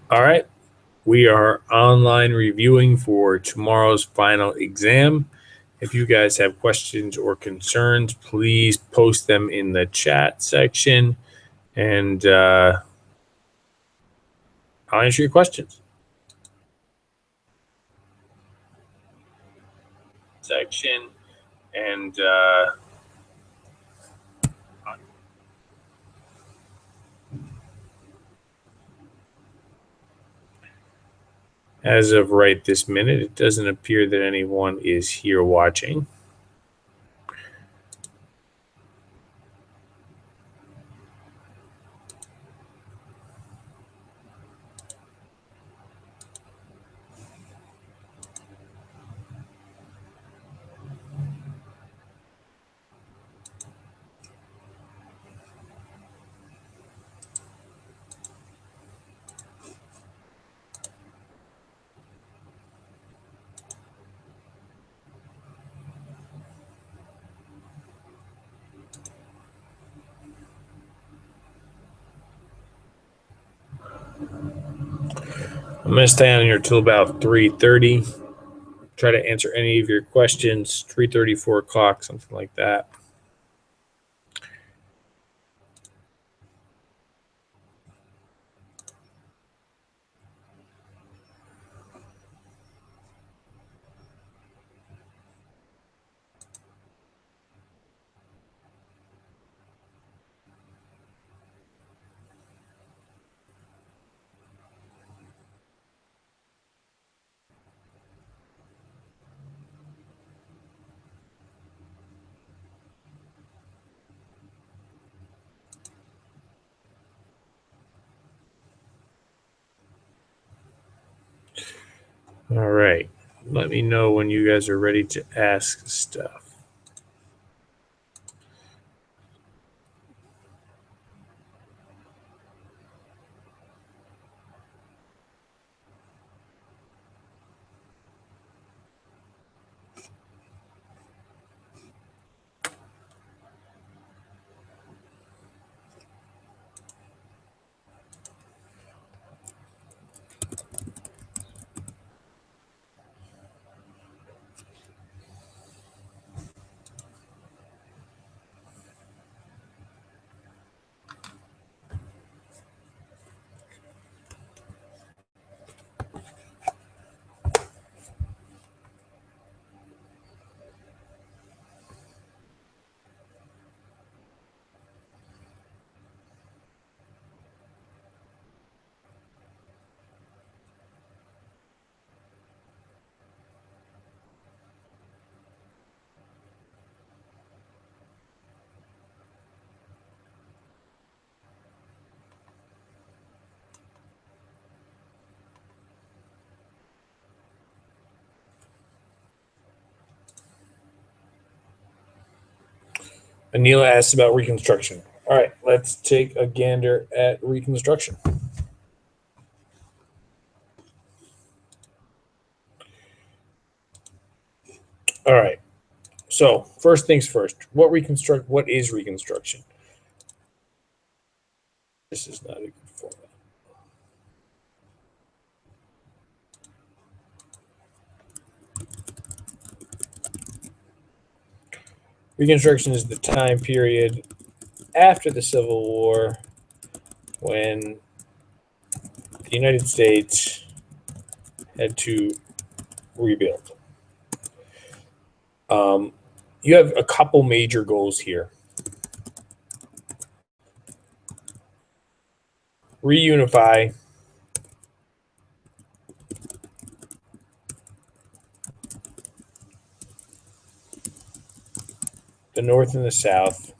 All right. We are online reviewing for tomorrow's final exam. If you guys have questions or concerns, please post them in the chat section and I'll answer your questions. Section and as of right this minute, it doesn't appear that anyone is here watching. I'm going to stay on here till about 3:30. Try to answer any of your questions. 3:30, 4 o'clock, something like that. All right. Let me know when you guys are ready to ask stuff. Anila asked about Reconstruction. All right, let's take a gander at Reconstruction. All right. So first things first. What is Reconstruction? This is not a good format. Reconstruction is the time period after the Civil War when the United States had to rebuild. You have a couple major goals here. Reunify the North and the South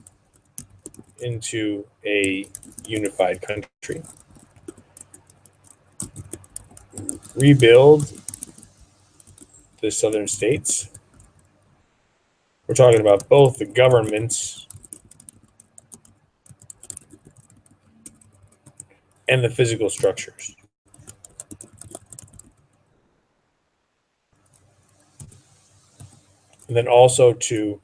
into a unified country. Rebuild the southern states. We're talking about both the governments and the physical structures. And then also to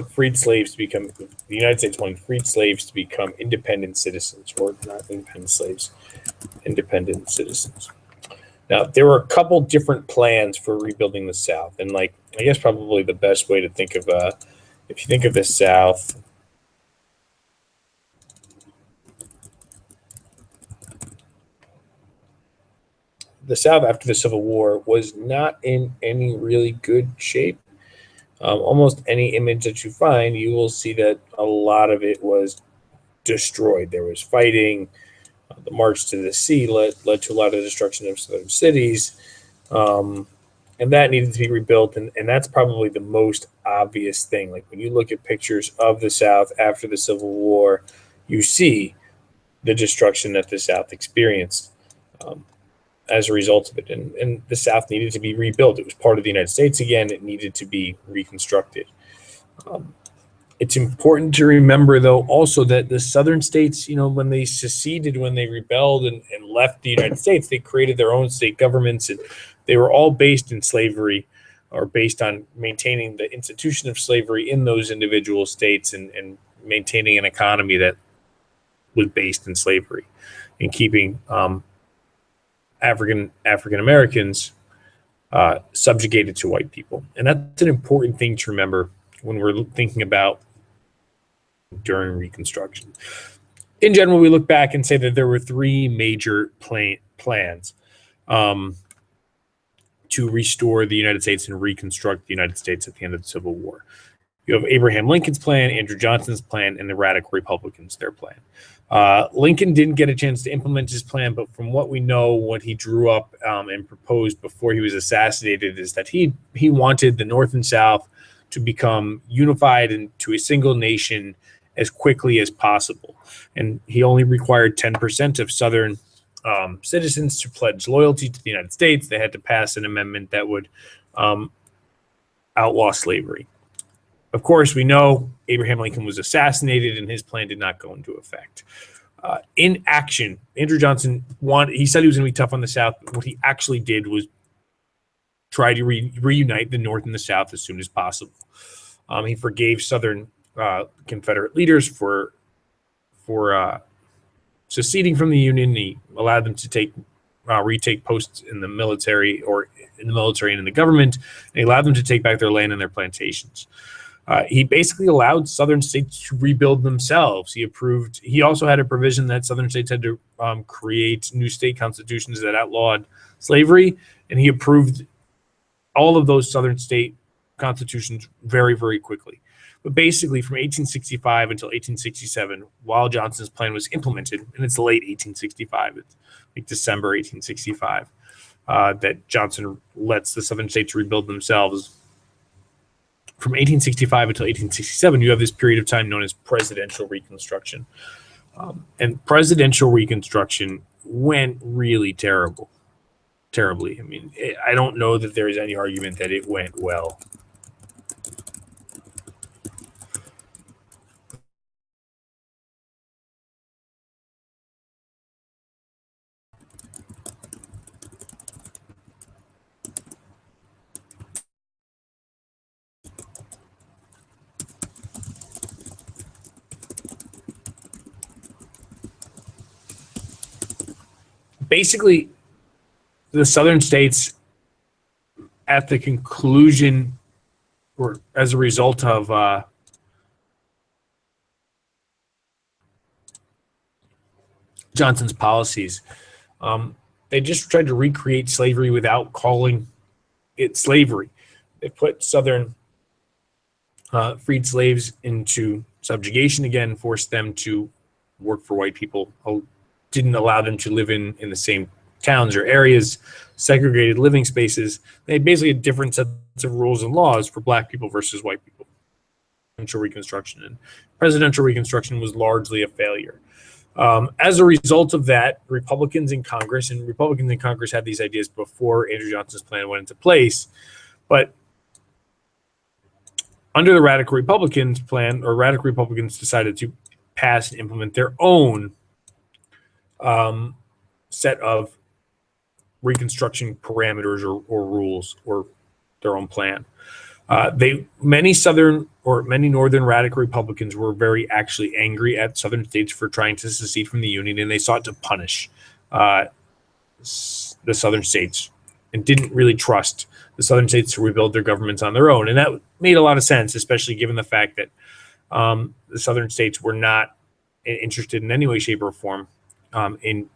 freed slaves to become, the United States wanted freed slaves to become independent citizens, or not independent slaves, independent citizens. Now, there were a couple different plans for rebuilding the South, and I guess probably the best way to think of, if you think of the South, after the Civil War was not in any really good shape. Almost any image that you find, you will see that a lot of it was destroyed. There was fighting. The March to the Sea led to a lot of destruction of southern cities. And that needed to be rebuilt. And that's probably the most obvious thing. Like when you look at pictures of the South after the Civil War, you see the destruction that the South experienced as a result of it. And the South needed to be rebuilt. It was part of the United States again. It needed to be reconstructed. It's important to remember, though, also that the southern states, when they seceded, when they rebelled and left the United States, they created their own state governments, and they were all based in slavery, or based on maintaining the institution of slavery in those individual states, and maintaining an economy that was based in slavery, and keeping African Americans subjugated to white people. And that's an important thing to remember when we're thinking about during Reconstruction. In general, we look back and say that there were three major plans to restore the United States and reconstruct the United States at the end of the Civil War. You have Abraham Lincoln's plan, Andrew Johnson's plan, and the Radical Republicans, their plan. Lincoln didn't get a chance to implement his plan, but from what we know, what he drew up and proposed before he was assassinated is that he wanted the North and South to become unified into a single nation as quickly as possible. And he only required 10% of Southern citizens to pledge loyalty to the United States. They had to pass an amendment that would outlaw slavery. Of course, we know Abraham Lincoln was assassinated and his plan did not go into effect. In action, Andrew Johnson he said he was going to be tough on the South. What he actually did was try to reunite the North and the South as soon as possible. He forgave Southern Confederate leaders for seceding from the Union. He allowed them to retake posts in the military, or in the military and in the government, and he allowed them to take back their land and their plantations. He basically allowed Southern states to rebuild themselves. He also had a provision that Southern states had to create new state constitutions that outlawed slavery, and he approved all of those Southern state constitutions very, very quickly. But basically, from 1865 until 1867, while Johnson's plan was implemented, and it's late 1865, it's like December 1865, that Johnson lets the Southern states rebuild themselves. From 1865 until 1867, you have this period of time known as presidential Reconstruction. And presidential Reconstruction went really terribly. I mean, I don't know that there is any argument that it went well. Basically, the Southern states, at the conclusion, or as a result of Johnson's policies, they just tried to recreate slavery without calling it slavery. They put Southern freed slaves into subjugation again, forced them to work for white people, didn't allow them to live in the same towns or areas, segregated living spaces. They basically had different sets of rules and laws for black people versus white people. Presidential Reconstruction was largely a failure. As a result of that, Republicans in Congress had these ideas before Andrew Johnson's plan went into place, but under the Radical Republicans plan, or Radical Republicans decided to pass and implement their own set of Reconstruction parameters or rules, or their own plan. Many northern radical Republicans were very actually angry at southern states for trying to secede from the Union, and they sought to punish uh, the southern states and didn't really trust the southern states to rebuild their governments on their own. And that made a lot of sense, especially given the fact that the southern states were not interested in any way, shape, or form in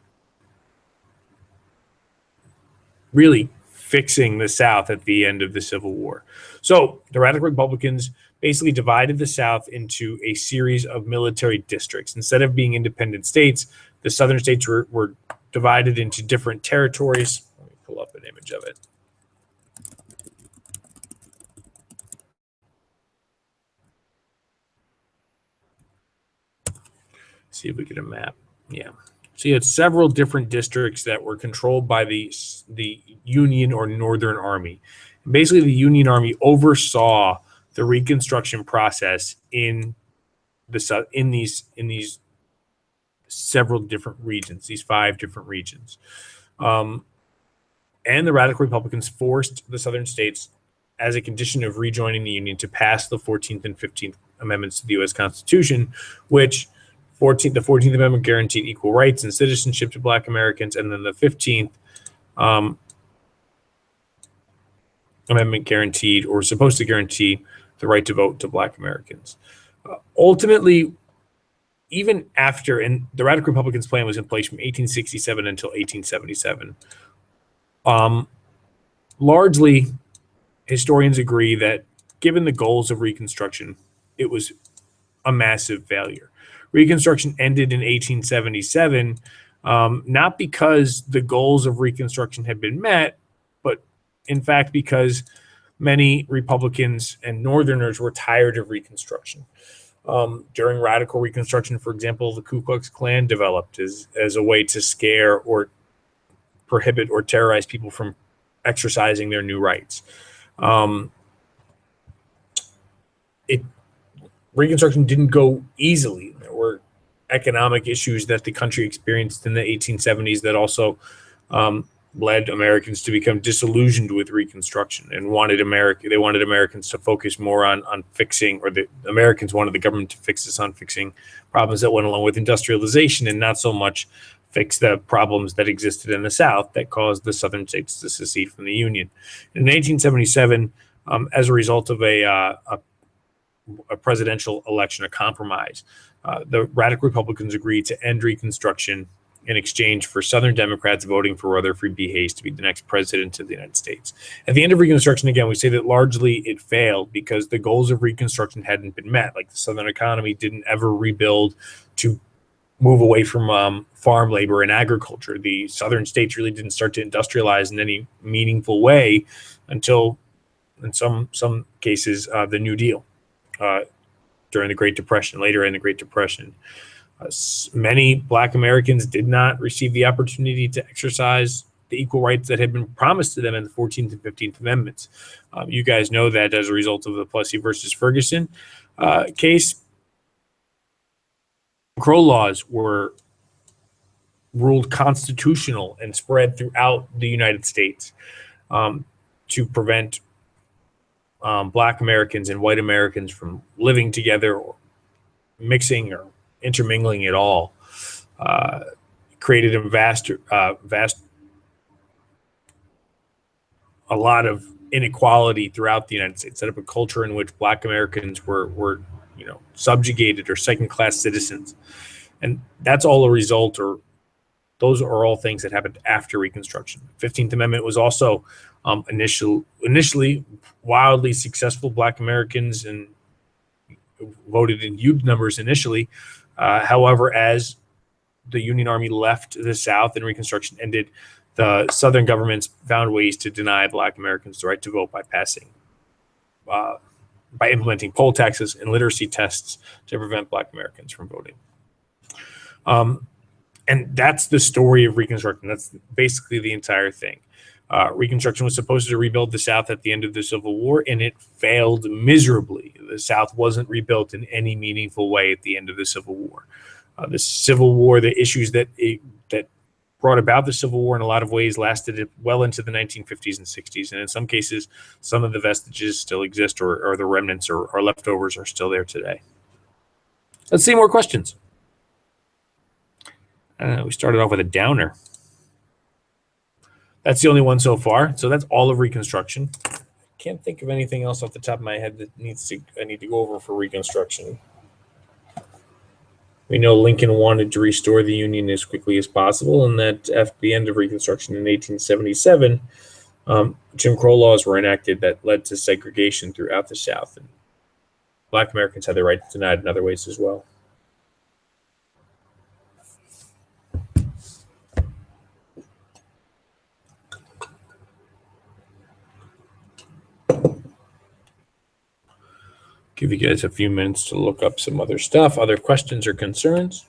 really fixing the South at the end of the Civil War. So the radical Republicans basically divided the South into a series of military districts. Instead of being independent states, the southern states were divided into different territories. Let me pull up an image of it. See if we get a map. Yeah. So you had several different districts that were controlled by the Union or Northern Army. And basically, the Union Army oversaw the Reconstruction process in these several different regions, these 5 different regions. And the radical Republicans forced the southern states, as a condition of rejoining the Union, to pass the 14th and 15th Amendments to the U.S. Constitution, which the 14th Amendment guaranteed equal rights and citizenship to Black Americans, and then the 15th Amendment guaranteed, or supposed to guarantee, the right to vote to Black Americans. Ultimately, even after, and the Radical Republicans' plan was in place from 1867 until 1877, largely, historians agree that given the goals of Reconstruction, it was a massive failure. Reconstruction ended in 1877, not because the goals of Reconstruction had been met, but in fact because many Republicans and Northerners were tired of Reconstruction. During Radical Reconstruction, for example, the Ku Klux Klan developed as a way to scare or prohibit or terrorize people from exercising their new rights. Reconstruction didn't go easily. There were economic issues that the country experienced in the 1870s that also led Americans to become disillusioned with Reconstruction and they wanted Americans to focus more on fixing, or the Americans wanted the government to fix on fixing problems that went along with industrialization, and not so much fix the problems that existed in the South that caused the southern states to secede from the Union. In 1877, as a result of a presidential election, a compromise, the Radical Republicans agreed to end Reconstruction in exchange for Southern Democrats voting for Rutherford B. Hayes to be the next president of the United States. At the end of Reconstruction, again, we say that largely it failed because the goals of Reconstruction hadn't been met. Like the Southern economy didn't ever rebuild to move away from farm labor and agriculture. The Southern states really didn't start to industrialize in any meaningful way until, in some cases, the New Deal. During the Great Depression, later in the Great Depression. Many Black Americans did not receive the opportunity to exercise the equal rights that had been promised to them in the 14th and 15th Amendments. You guys know that as a result of the Plessy versus Ferguson case, Crow laws were ruled constitutional and spread throughout the United States to prevent Black Americans and white Americans from living together or mixing or intermingling at all. Created a lot of inequality throughout the United States. Set up a culture in which Black Americans were subjugated or second-class citizens, and that's all a result, or those are all things that happened after Reconstruction. 15th Amendment was also initially wildly successful. Black Americans and voted in huge numbers initially. However, as the Union Army left the South and Reconstruction ended, the Southern governments found ways to deny Black Americans the right to vote by implementing poll taxes and literacy tests to prevent Black Americans from voting. And that's the story of Reconstruction. That's basically the entire thing. Reconstruction was supposed to rebuild the South at the end of the Civil War, and it failed miserably. The South wasn't rebuilt in any meaningful way at the end of the Civil War. The Civil War, the issues that brought about the Civil War in a lot of ways, lasted well into the 1950s and 60s. And in some cases, some of the vestiges still exist, or the remnants or leftovers are still there today. Let's see more questions. We started off with a downer. That's the only one so far. So that's all of Reconstruction. Can't think of anything else off the top of my head that I need to go over for Reconstruction. We know Lincoln wanted to restore the Union as quickly as possible, and that at the end of Reconstruction in 1877, Jim Crow laws were enacted that led to segregation throughout the South, and Black Americans had their rights denied in other ways as well. Give you guys a few minutes to look up some other stuff, other questions or concerns.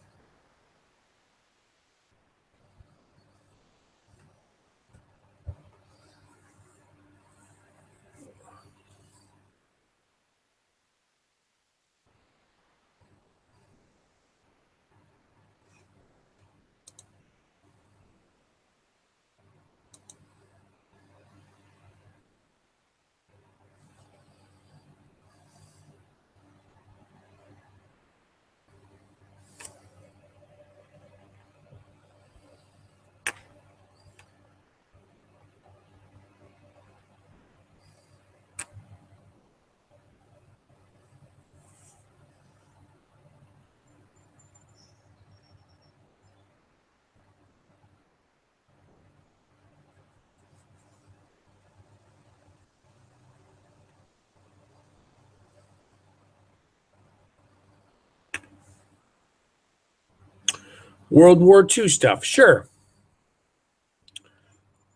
World War II stuff, sure.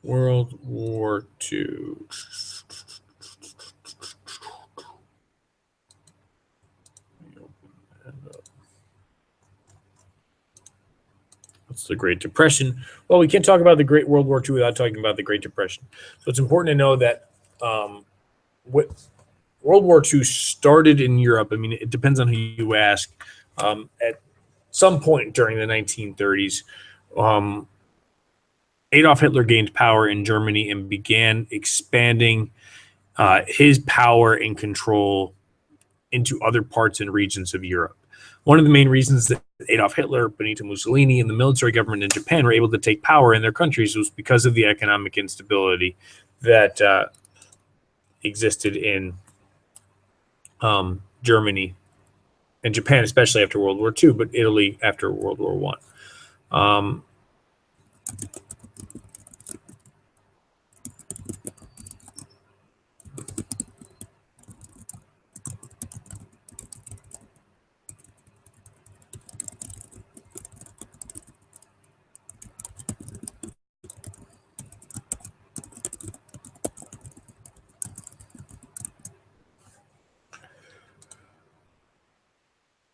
World War II. What's the Great Depression? Well, we can't talk about the Great World War II without talking about the Great Depression. So it's important to know that what World War II started in Europe. I mean, it depends on who you ask. At some point during the 1930s, Adolf Hitler gained power in Germany and began expanding his power and control into other parts and regions of Europe. One of the main reasons that Adolf Hitler, Benito Mussolini, and the military government in Japan were able to take power in their countries was because of the economic instability that existed in Germany and Japan, especially after World War II, but Italy after World War I.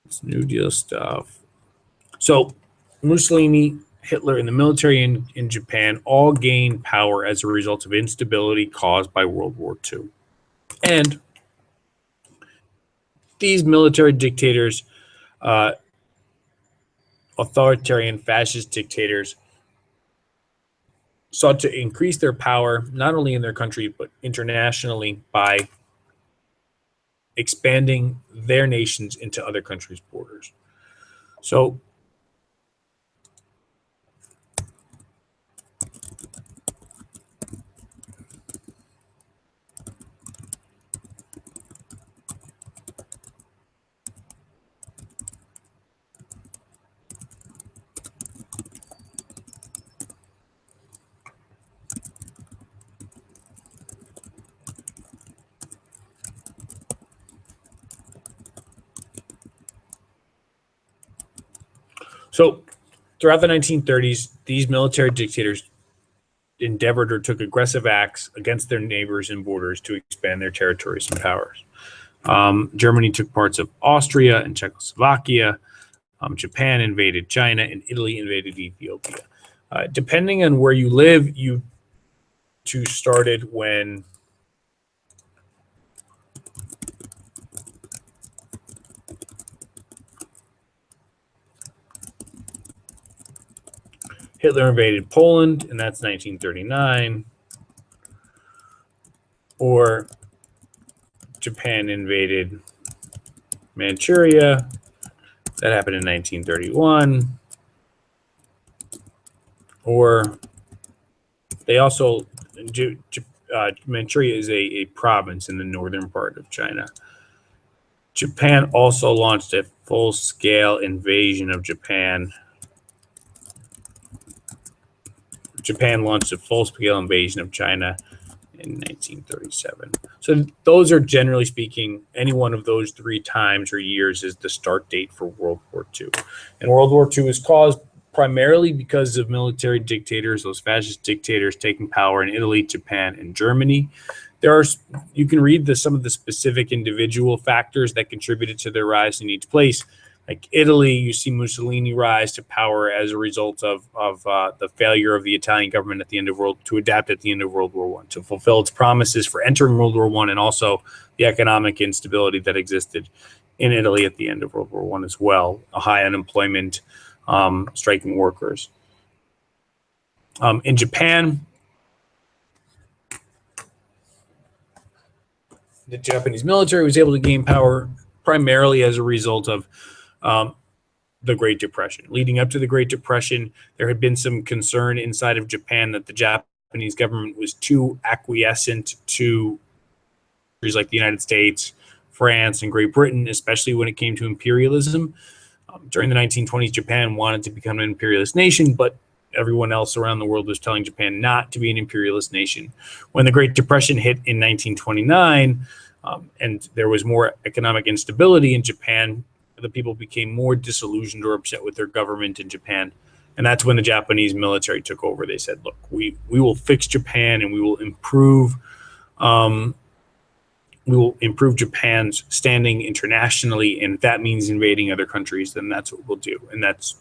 It's New Deal stuff. So Mussolini, Hitler, and the military in Japan all gained power as a result of instability caused by World War II. And these military dictators, authoritarian fascist dictators, sought to increase their power not only in their country but internationally by expanding their nations into other countries' borders. So throughout the 1930s, these military dictators endeavored or took aggressive acts against their neighbors and borders to expand their territories and powers. Germany took parts of Austria and Czechoslovakia. Japan invaded China, and Italy invaded Ethiopia. Depending on where you live, you two started when Hitler invaded Poland, and that's 1939. Or Japan invaded Manchuria. That happened in 1931. Or they also, Manchuria is a province in the northern part of China. Japan also launched a full-scale invasion of Japan. Japan launched a full-scale invasion of China in 1937. So those are, generally speaking, any one of those 3 times or years is the start date for World War II. And World War II is caused primarily because of military dictators, those fascist dictators taking power in Italy, Japan, and Germany. You can read some of the specific individual factors that contributed to their rise in each place. Like Italy, you see Mussolini rise to power as a result of the failure of the Italian government to adapt at the end of World War I, to fulfill its promises for entering World War I, and also the economic instability that existed in Italy at the end of World War I as well, a high unemployment, striking workers. In Japan, the Japanese military was able to gain power primarily as a result of the Great Depression. Leading up to the Great Depression, there had been some concern inside of Japan that the Japanese government was too acquiescent to countries like the United States, France, and Great Britain, especially when it came to imperialism. During the 1920s, Japan wanted to become an imperialist nation, but everyone else around the world was telling Japan not to be an imperialist nation. When the Great Depression hit in 1929, and there was more economic instability in Japan, the people became more disillusioned or upset with their government in Japan. And that's when the Japanese military took over. They said, look, we will fix Japan, and we will improve Japan's standing internationally. And if that means invading other countries, then that's what we'll do. And that's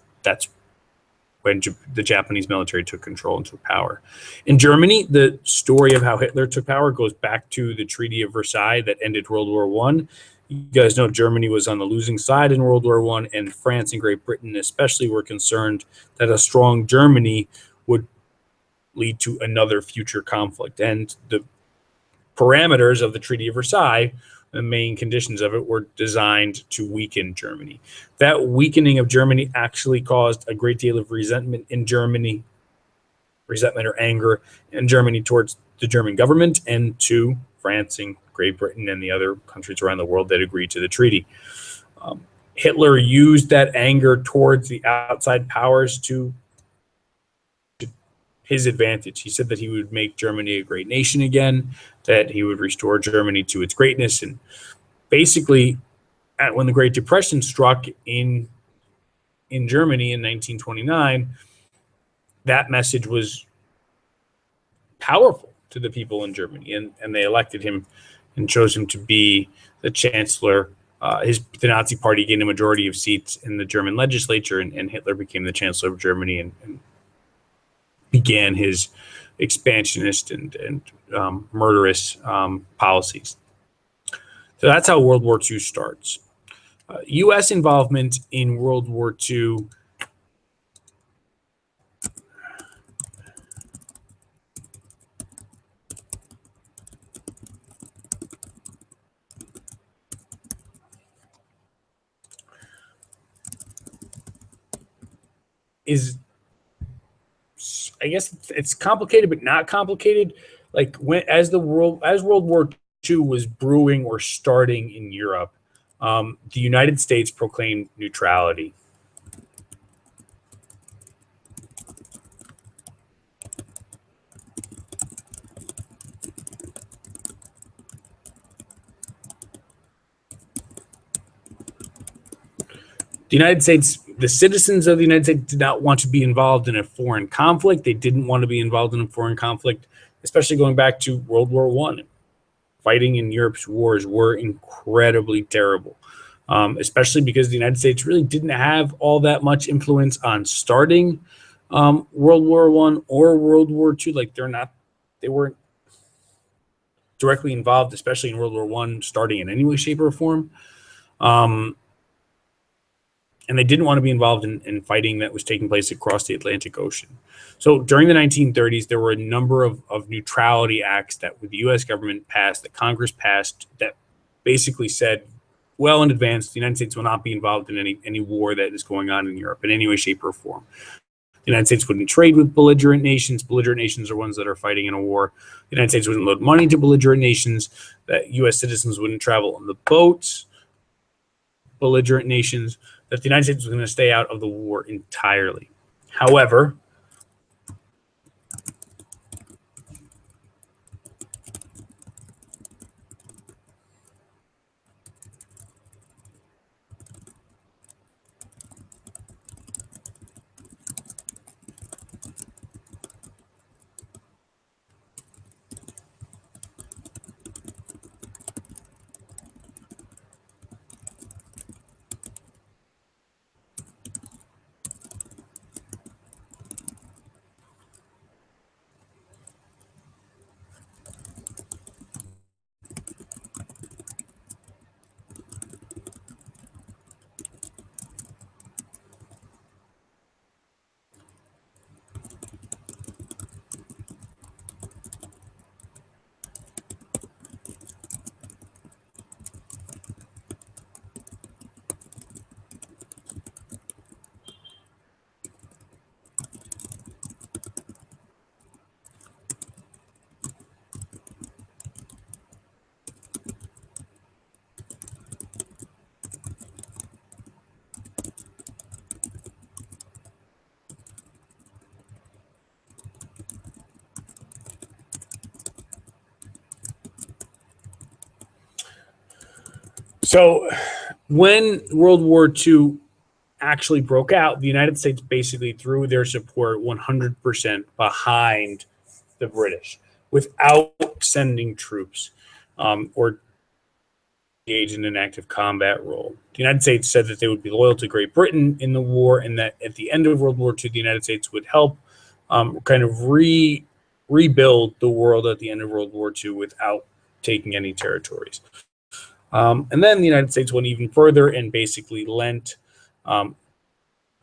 when the Japanese military took control and took power. In Germany, the story of how Hitler took power goes back to the Treaty of Versailles that ended World War I. You guys know Germany was on the losing side in World War I, and France and Great Britain especially were concerned that a strong Germany would lead to another future conflict. And the parameters of the Treaty of Versailles, the main conditions of it, were designed to weaken Germany. That weakening of Germany actually caused a great deal of resentment or anger in Germany towards the German government and to France and Great Britain and the other countries around the world that agreed to the treaty. Hitler used that anger towards the outside powers to his advantage. He said that he would make Germany a great nation again, that he would restore Germany to its greatness. And basically, when the Great Depression struck in Germany in 1929, that message was powerful to the people in Germany, and they elected him and chose him to be the chancellor. The Nazi Party gained a majority of seats in the German legislature, and Hitler became the chancellor of Germany and began his expansionist and murderous policies. So that's how World War II starts. U.S. involvement in World War II is, I guess it's complicated, but not complicated. Like as World War II was brewing or starting in Europe, the United States proclaimed neutrality. The United States, the citizens of the United States did not want to be involved in a foreign conflict. They didn't want to be involved in a foreign conflict, especially going back to World War I. Fighting in Europe's wars were incredibly terrible, especially because the United States really didn't have all that much influence on starting World War I or World War II. Like they weren't directly involved, especially in World War I, starting in any way, shape, or form. and they didn't want to be involved in fighting that was taking place across the Atlantic Ocean. So during the 1930s, there were a number of neutrality acts that the U.S. government passed, that Congress passed, that basically said, well in advance, the United States will not be involved in any war that is going on in Europe in any way, shape, or form. The United States wouldn't trade with belligerent nations. Belligerent nations are ones that are fighting in a war. The United States wouldn't load money to belligerent nations. That U.S. citizens wouldn't travel on the boats. Belligerent nations. That the United States was going to stay out of the war entirely. However, so when World War II actually broke out, the United States basically threw their support 100% behind the British without sending troops or engage in an active combat role. The United States said that they would be loyal to Great Britain in the war, and that at the end of World War II, the United States would help kind of rebuild the world at the end of World War II without taking any territories. And then the United States went even further and basically lent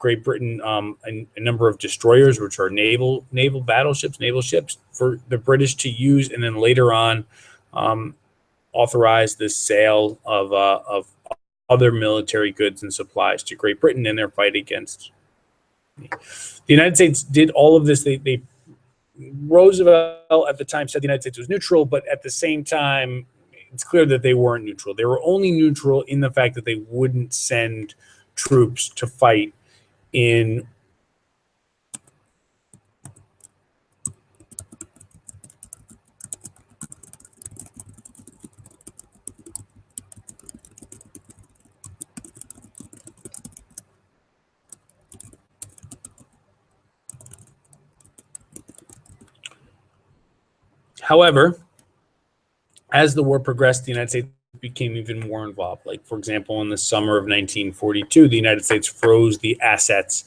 Great Britain a number of destroyers, which are naval battleships, naval ships, for the British to use, and then later on authorized the sale of other military goods and supplies to Great Britain in their fight against. The United States did all of this. They Roosevelt at the time said the United States was neutral, but at the same time, it's clear that they weren't neutral. They were only neutral in the fact that they wouldn't send troops to fight in However, as the war progressed, the United States became even more involved. Like, for example, in the summer of 1942, the United States froze the assets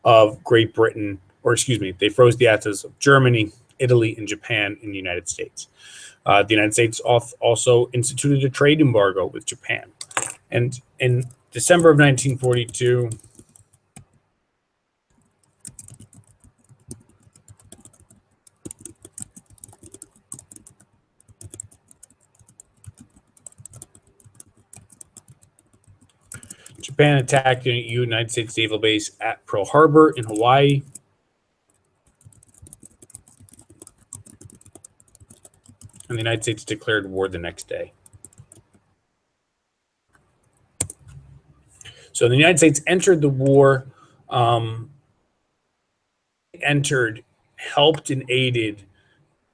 of Great Britain, or excuse me, they froze the assets of Germany, Italy, and Japan in the United States. The United States also instituted a trade embargo with Japan. And in December of 1942, Japan attacked a United States naval base at Pearl Harbor in Hawaii. And the United States declared war the next day. So the United States entered the war, helped and aided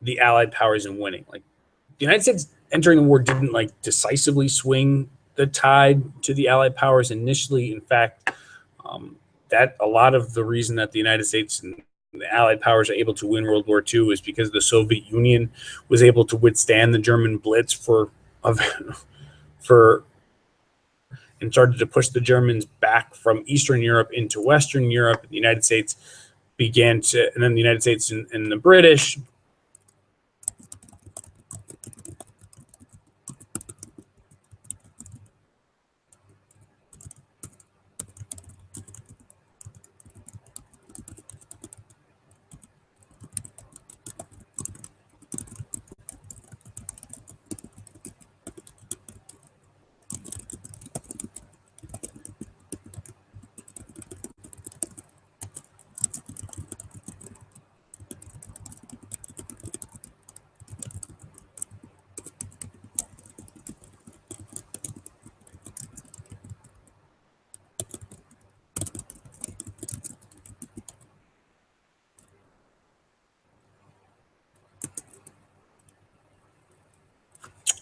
the Allied powers in winning. Like, the United States entering the war didn't like decisively swing the tide to the Allied powers initially. In fact, that a lot of the reason that the United States and the Allied powers are able to win World War II is because the Soviet Union was able to withstand the German Blitz and started to push the Germans back from Eastern Europe into Western Europe. The United States and then the United States and the British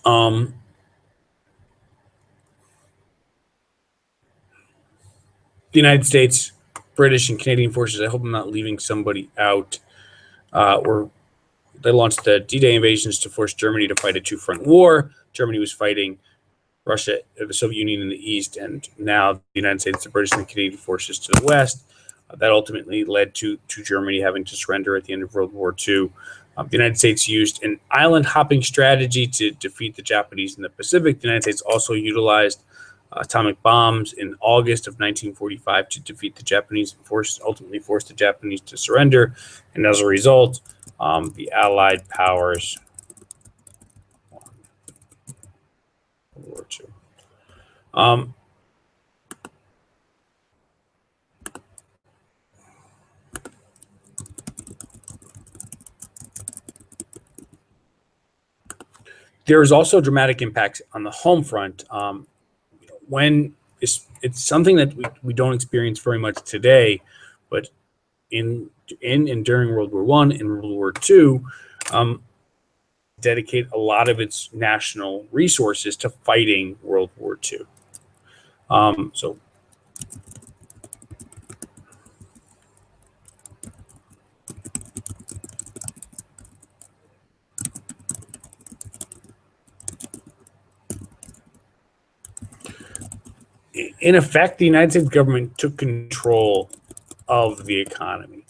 Um, the United States, British, and Canadian forces, I hope I'm not leaving somebody out, were they launched the D-Day invasions to force Germany to fight a two-front war. Germany was fighting Russia, the Soviet Union in the east, and now the United States, the British, and the Canadian forces to the west. That ultimately led to Germany having to surrender at the end of World War II. The United States used an island hopping strategy to defeat the Japanese in the Pacific. The United States also utilized atomic bombs in August of 1945 to defeat the Japanese and ultimately forced the Japanese to surrender. And as a result, the Allied powers won World War II. There's also dramatic impacts on the home front. When it's something that we don't experience very much today, but in and during World War I and World War II, dedicate a lot of its national resources to fighting World War II. So in effect, the United States government took control of the economy,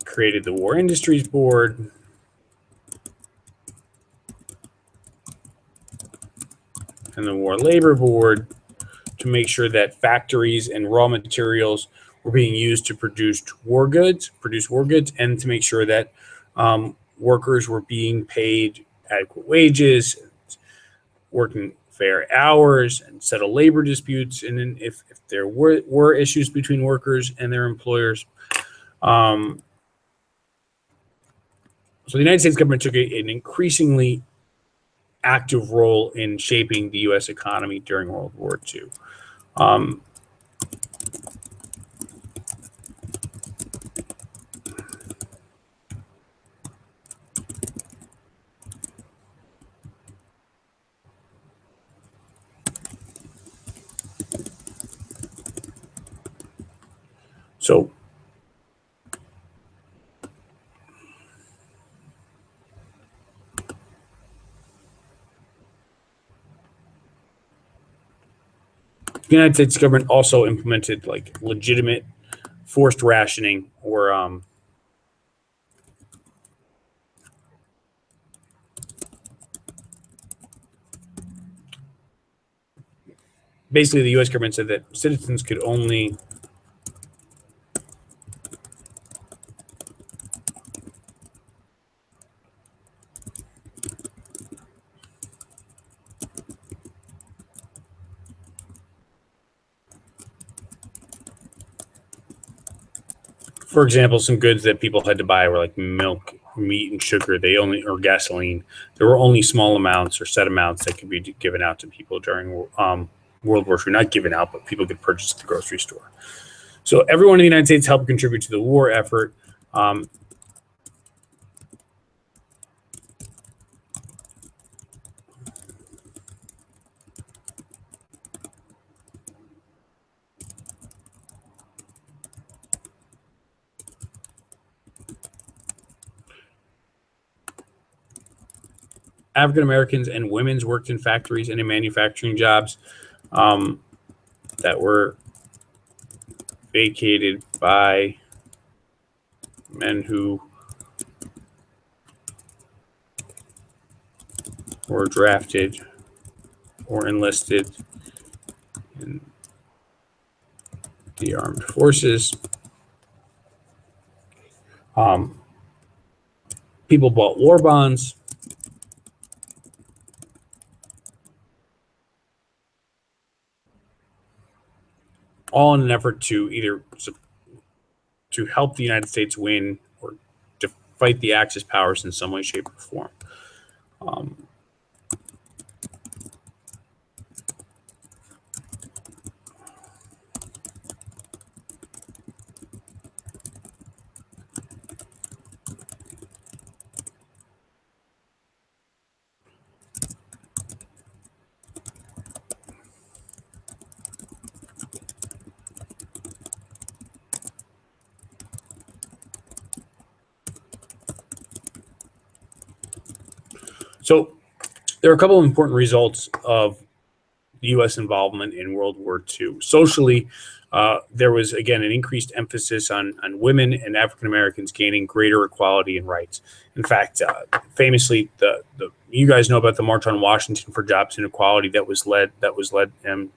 created the War Industries Board, and the War Labor Board to make sure that factories and raw materials were being used to produce war goods, and to make sure that workers were being paid adequate wages, working fair hours, and settle labor disputes. And then if there were issues between workers and their employers, so the United States government took an increasingly active role in shaping the U.S. economy during World War II. So the United States government also implemented like legitimate forced rationing, or basically the U.S. government said that citizens could only for example, some goods that people had to buy were like milk, meat, and sugar. They only, or gasoline. There were only small amounts or set amounts that could be given out to people during World War II. Not given out, but people could purchase at the grocery store. So everyone in the United States helped contribute to the war effort. African Americans and women's worked in factories and in manufacturing jobs that were vacated by men who were drafted or enlisted in the armed forces. People bought war bonds. All in an effort to either to help the United States win or to fight the Axis powers in some way, shape, or form. So there are a couple of important results of the U.S. involvement in World War II. Socially, there was, again, an increased emphasis on women and African Americans gaining greater equality and rights. In fact, famously, you guys know about the March on Washington for Jobs and Equality that was led in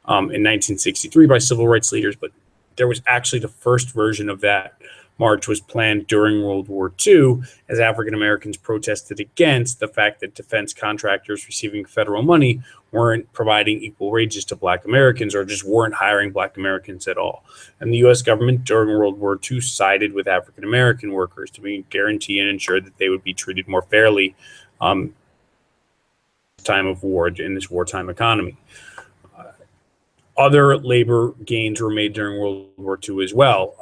1963 by civil rights leaders, but there was actually the first version of that march was planned during World War II as African Americans protested against the fact that defense contractors receiving federal money weren't providing equal wages to Black Americans or just weren't hiring Black Americans at all. And the U.S. government during World War II sided with African American workers to guarantee and ensure that they would be treated more fairly time of war in this wartime economy. Other labor gains were made during World War II as well.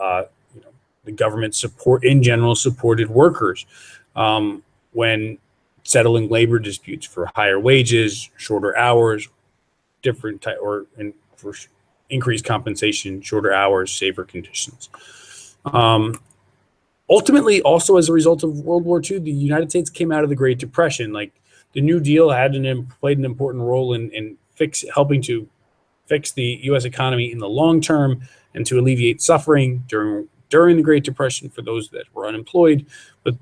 The government supported workers when settling labor disputes for higher wages, shorter hours, for increased compensation, shorter hours, safer conditions. Ultimately, also as a result of World War II, the United States came out of the Great Depression. Like the New Deal played an important role in helping to fix the U.S. economy in the long term and to alleviate suffering during the Great Depression for those that were unemployed. But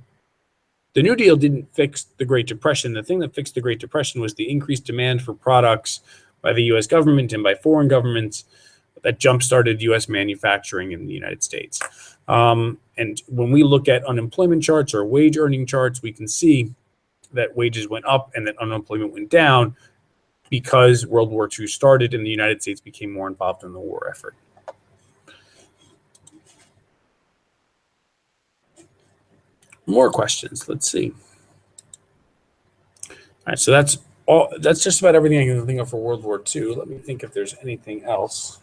the New Deal didn't fix the Great Depression. The thing that fixed the Great Depression was the increased demand for products by the U.S. government and by foreign governments that jump-started U.S. manufacturing in the United States. And when we look at unemployment charts or wage earning charts, we can see that wages went up and that unemployment went down because World War II started and the United States became more involved in the war effort. More questions. Let's see. All right, so that's all. That's just about everything I can think of for World War II. Let me think if there's anything else.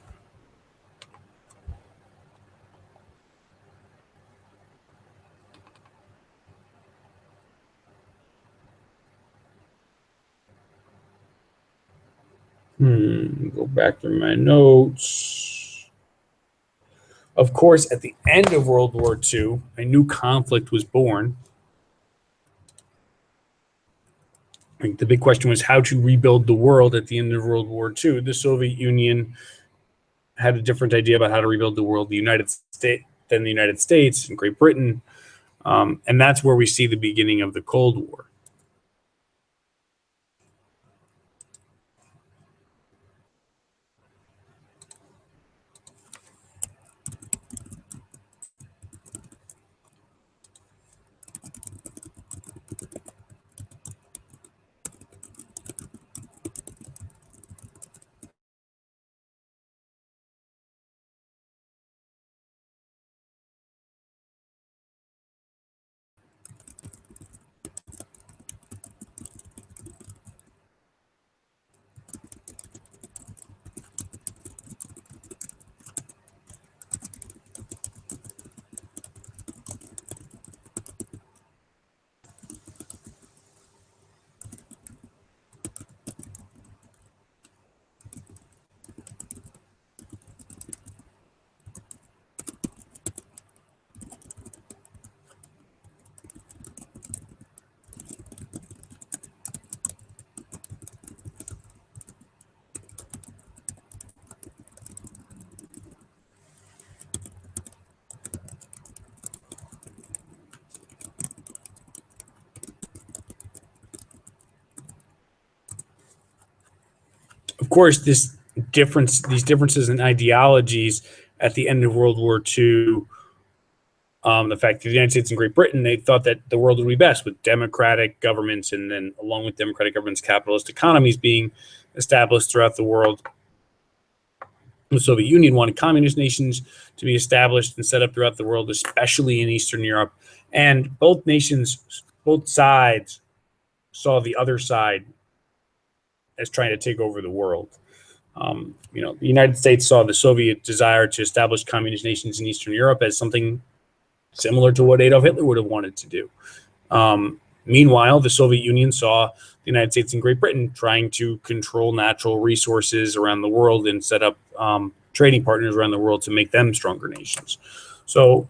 Go back through my notes. Of course, at the end of World War II, a new conflict was born. I think the big question was how to rebuild the world at the end of World War II. The Soviet Union had a different idea about how to rebuild the world. The United States and Great Britain, and that's where we see the beginning of the Cold War. Of course, these differences in ideologies at the end of World War II, the fact that the United States and Great Britain, they thought that the world would be best with democratic governments, and then along with democratic governments, capitalist economies being established throughout the world. The Soviet Union wanted communist nations to be established and set up throughout the world, especially in Eastern Europe. And both sides saw the other side as trying to take over the world. The United States saw the Soviet desire to establish communist nations in Eastern Europe as something similar to what Adolf Hitler would have wanted to do. Meanwhile, the Soviet Union saw the United States and Great Britain trying to control natural resources around the world and set up trading partners around the world to make them stronger nations. So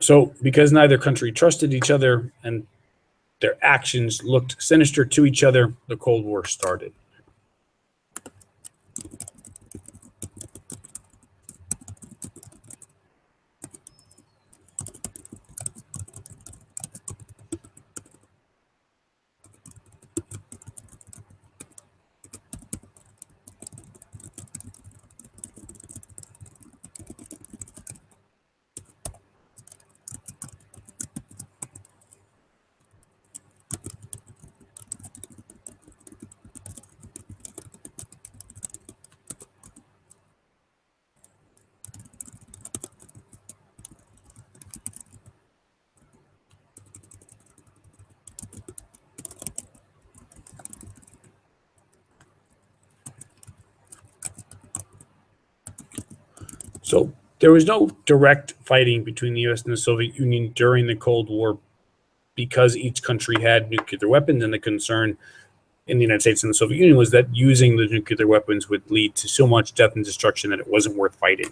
So because neither country trusted each other and their actions looked sinister to each other, the Cold War started. So there was no direct fighting between the US and the Soviet Union during the Cold War because each country had nuclear weapons, and the concern in the United States and the Soviet Union was that using the nuclear weapons would lead to so much death and destruction that it wasn't worth fighting.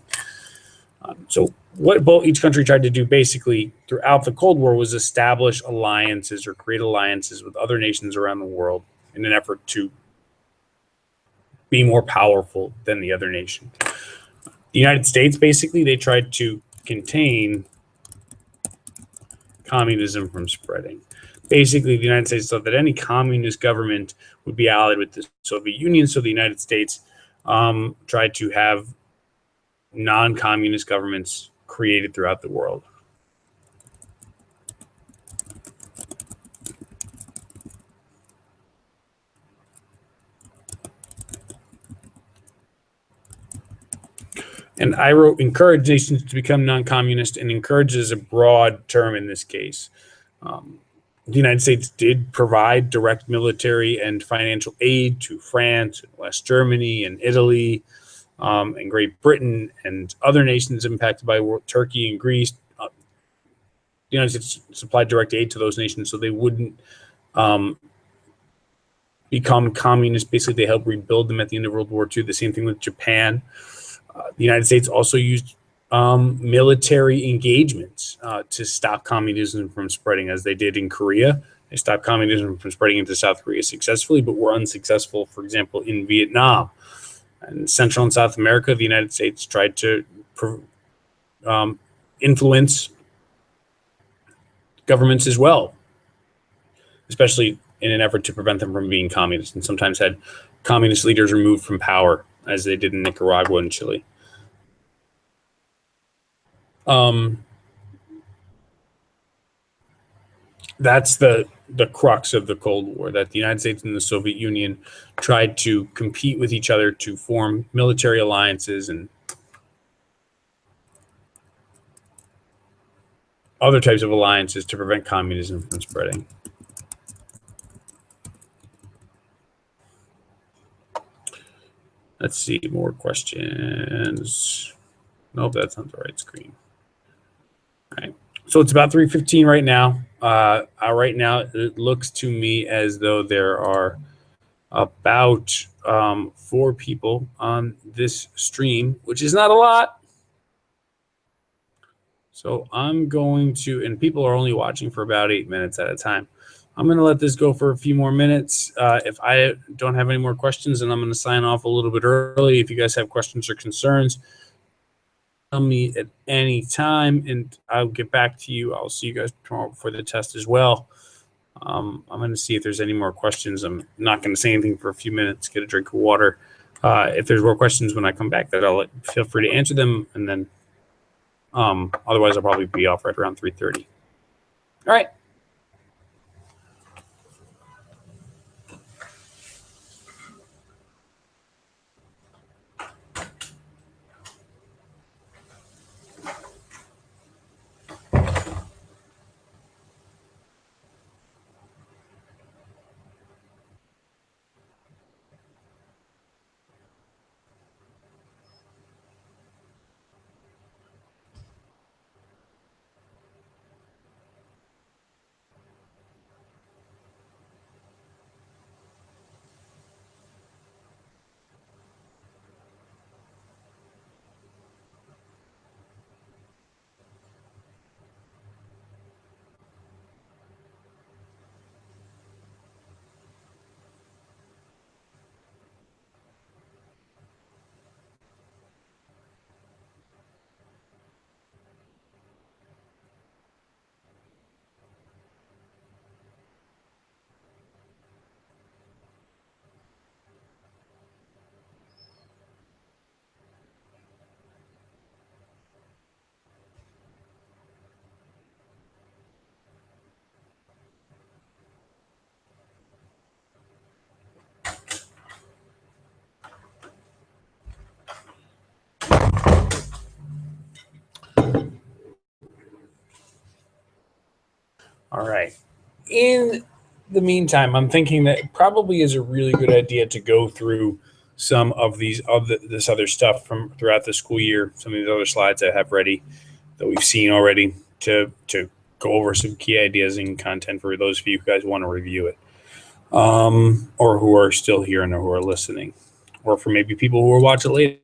So what each country tried to do basically throughout the Cold War was establish alliances or create alliances with other nations around the world in an effort to be more powerful than the other nation. The United States, basically, they tried to contain communism from spreading. Basically, the United States thought that any communist government would be allied with the Soviet Union, so the United States tried to have non-communist governments created throughout the world. And I wrote encourage nations to become non-communist, and encourage is a broad term in this case. The United States did provide direct military and financial aid to France, and West Germany, and Italy, and Great Britain, and other nations impacted by war, Turkey and Greece. The United States supplied direct aid to those nations so they wouldn't become communist. Basically, they helped rebuild them at the end of World War II. The same thing with Japan. The United States also used military engagements to stop communism from spreading, as they did in Korea. They stopped communism from spreading into South Korea successfully, but were unsuccessful, for example, in Vietnam. And Central and South America, the United States tried to influence governments as well, especially in an effort to prevent them from being communist, and sometimes had communist leaders removed from power, as they did in Nicaragua and Chile. That's the crux of the Cold War, that the United States and the Soviet Union tried to compete with each other to form military alliances and other types of alliances to prevent communism from spreading. Let's see, more questions. Nope, that's not the right screen. All right. So it's about 3:15 right now. Right now, it looks to me as though there are about 4 people on this stream, which is not a lot. So I'm going to, and people are only watching for about 8 minutes at a time. I'm going to let this go for a few more minutes. If I don't have any more questions, then I'm going to sign off a little bit early. If you guys have questions or concerns, tell me at any time, and I'll get back to you. I'll see you guys tomorrow for the test as well. I'm going to see if there's any more questions. I'm not going to say anything for a few minutes, get a drink of water. If there's more questions when I come back, feel free to answer them, and then otherwise I'll probably be off right around 3:30. All right. All right. In the meantime, I'm thinking that it probably is a really good idea to go through some of this other stuff from throughout the school year, some of these other slides I have ready that we've seen already to go over some key ideas and content for those of you guys who want to review it, or who are still here and who are listening, or for maybe people who will watch it later.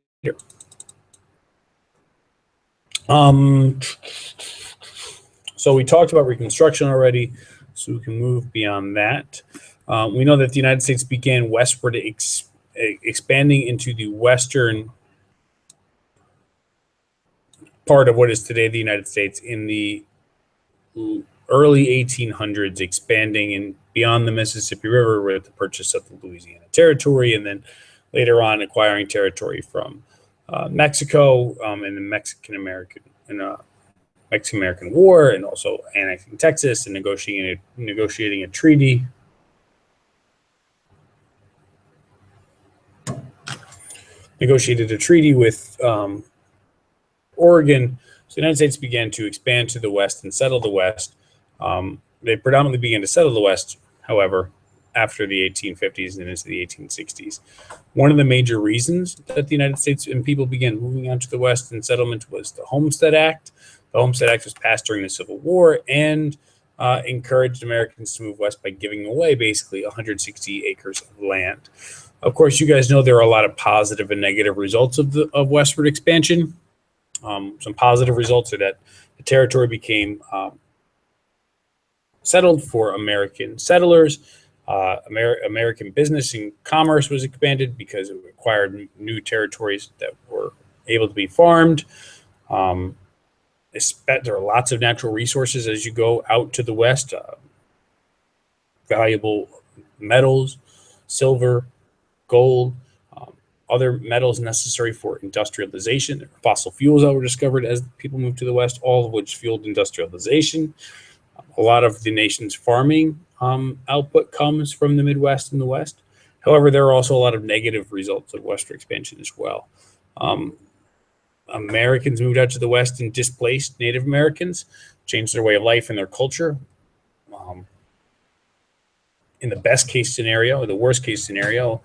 So we talked about Reconstruction already, so we can move beyond that. We know that the United States began westward, expanding into the western part of what is today the United States in the early 1800s, expanding and beyond the Mississippi River with the purchase of the Louisiana Territory, and then later on acquiring territory from Mexico and the Mexican American War, and also annexing Texas and negotiating a treaty. Negotiated a treaty with Oregon. So the United States began to expand to the west and settle the West. They predominantly began to settle the West, however, after the 1850s and into the 1860s. One of the major reasons that the United States and people began moving on to the West in settlement was the Homestead Act. The Homestead Act was passed during the Civil War and encouraged Americans to move west by giving away basically 160 acres of land. Of course, you guys know there are a lot of positive and negative results of westward expansion. Some positive results are that the territory became settled for American settlers. American business and commerce was expanded because it acquired new territories that were able to be farmed. There are lots of natural resources as you go out to the west. Valuable metals, silver, gold, other metals necessary for industrialization. Fossil fuels that were discovered as people moved to the west, all of which fueled industrialization. A lot of the nation's farming output comes from the Midwest and the West. However, there are also a lot of negative results of westward expansion as well. Americans moved out to the West and displaced Native Americans, changed their way of life and their culture. In the best case scenario, or the worst case scenario,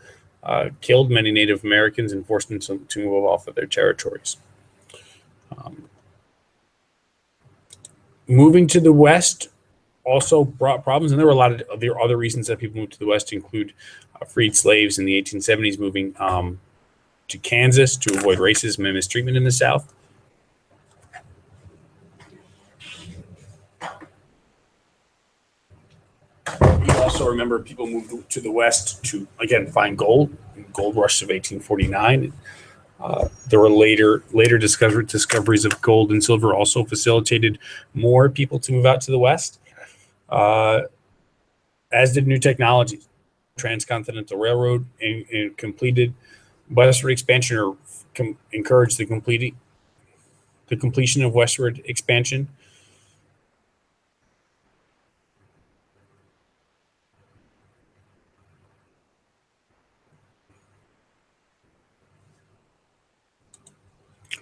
killed many Native Americans and forced them to move off of their territories. Moving to the West also brought problems, and there were a lot of other reasons that people moved to the West, include freed slaves in the 1870s moving to Kansas to avoid racism and mistreatment in the South. You also remember people moved to the West to, again, find gold. Gold rush of 1849. There were later discoveries of gold and silver also facilitated more people to move out to the West, as did new technologies. Transcontinental Railroad and completed westward expansion, or encouraged the completion of westward expansion.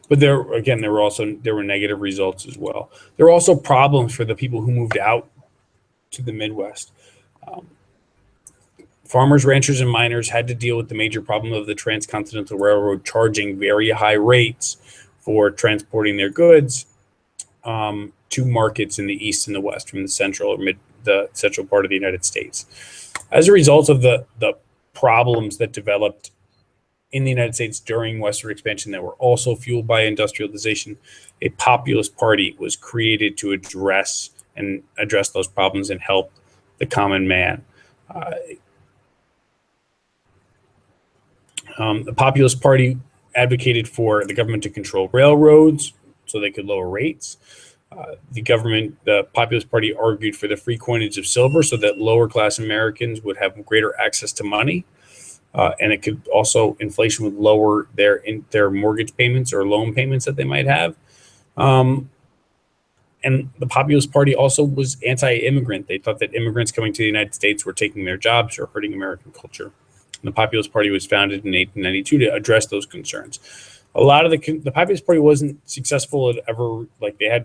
But there were negative results as well. There were also problems for the people who moved out to the Midwest. Farmers, ranchers, and miners had to deal with the major problem of the Transcontinental Railroad charging very high rates for transporting their goods to markets in the East and the West, from the central part of the United States. As a result of the problems that developed in the United States during westward expansion that were also fueled by industrialization, a populist party was created to address those problems and help the common man. The Populist Party advocated for the government to control railroads so they could lower rates. The Populist Party argued for the free coinage of silver so that lower class Americans would have greater access to money. And it could also, inflation would lower their mortgage payments or loan payments that they might have. And the Populist Party also was anti-immigrant. They thought that immigrants coming to the United States were taking their jobs or hurting American culture. And the Populist Party was founded in 1892 to address those concerns. A lot of the Populist Party wasn't successful at ever, they had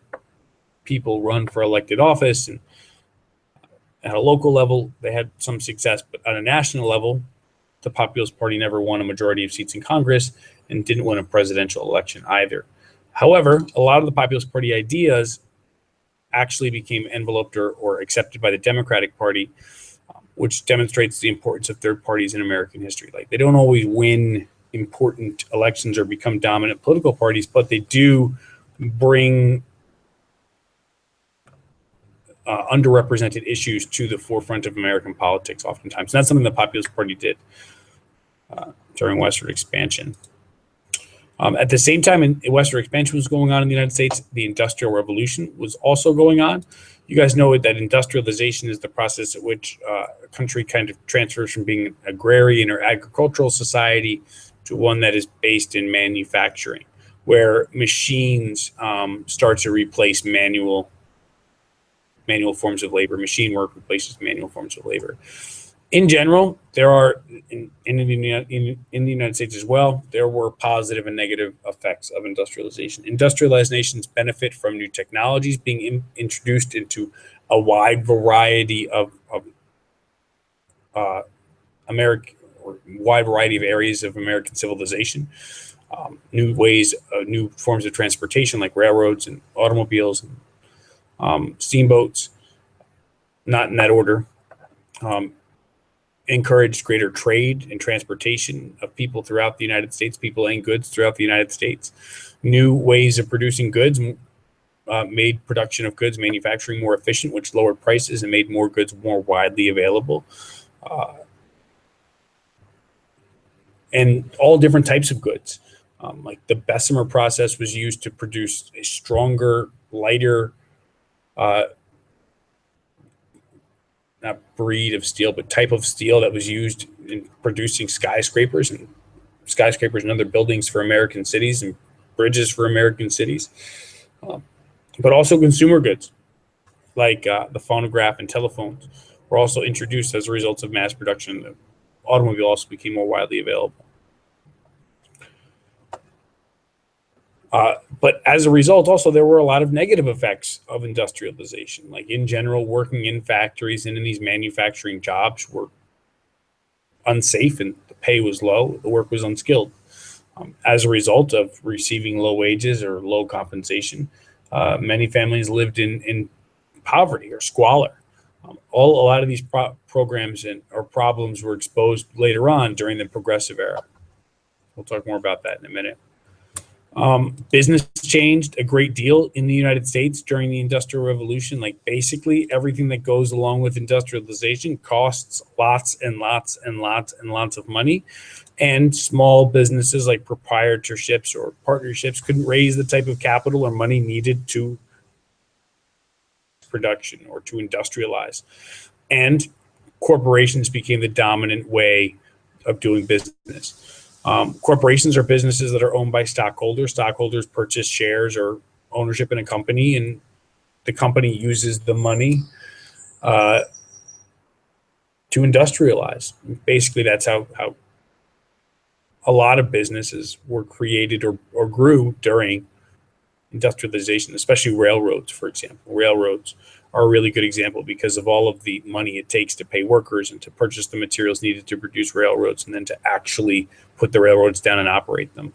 people run for elected office, and At a local level, they had some success, but on a national level, the Populist Party never won a majority of seats in Congress and didn't win a presidential election either. However, a lot of the Populist Party ideas actually became enveloped or accepted by the Democratic Party, which demonstrates the importance of third parties in American history. Like, they don't always win important elections or become dominant political parties, but they do bring underrepresented issues to the forefront of American politics oftentimes. And that's something the Populist Party did during westward expansion. At the same time, westward expansion was going on in the United States, the Industrial Revolution was also going on. You guys know that industrialization is the process at which a country kind of transfers from being an agrarian or agricultural society to one that is based in manufacturing, where machines start to replace manual forms of labor. Machine work replaces manual forms of labor. In general, there are, in the United States as well, there were positive and negative effects of industrialization. Industrialized nations benefit from new technologies being introduced into a wide variety of wide variety of areas of American civilization. New ways, new forms of transportation like railroads and automobiles and steamboats, not in that order. Encouraged greater trade and transportation of people throughout the United States, people and goods throughout the United States. New ways of producing goods made production of goods, manufacturing more efficient, which lowered prices and made more goods more widely available. And all different types of goods. Like the Bessemer process was used to produce a stronger, lighter, not breed of steel, but type of steel that was used in producing skyscrapers and other buildings for American cities and bridges for American cities. But also consumer goods like the phonograph and telephones were also introduced as a result of mass production. The automobile also became more widely available. But as a result, also, there were a lot of negative effects of industrialization. Like, in general, working in factories and in these manufacturing jobs were unsafe and the pay was low. The work was unskilled. As a result of receiving low wages or low compensation, many families lived in poverty or squalor. A lot of these programs or problems were exposed later on during the Progressive Era. We'll talk more about that in a minute. Business changed a great deal in the United States during the Industrial Revolution. Like, basically everything that goes along with industrialization costs lots and lots and lots and lots of money. And small businesses like proprietorships or partnerships couldn't raise the type of capital or money needed to production or to industrialize. And corporations became the dominant way of doing business. Corporations are businesses that are owned by stockholders. Stockholders purchase shares or ownership in a company, and the company uses the money to industrialize. Basically, that's how a lot of businesses were created or grew during industrialization, especially railroads, for example. Railroads are a really good example because of all of the money it takes to pay workers and to purchase the materials needed to produce railroads and then to actually put the railroads down and operate them.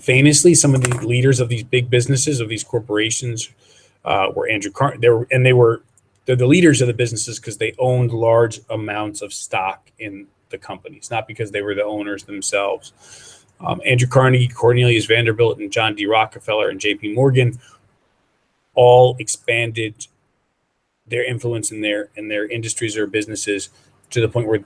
Famously, some of the leaders of these big businesses, of these corporations, were Andrew Carnegie. They're the leaders of the businesses because they owned large amounts of stock in the companies, not because they were the owners themselves. Andrew Carnegie, Cornelius Vanderbilt, and John D. Rockefeller and J.P. Morgan all expanded their influence in their industries or businesses to the point where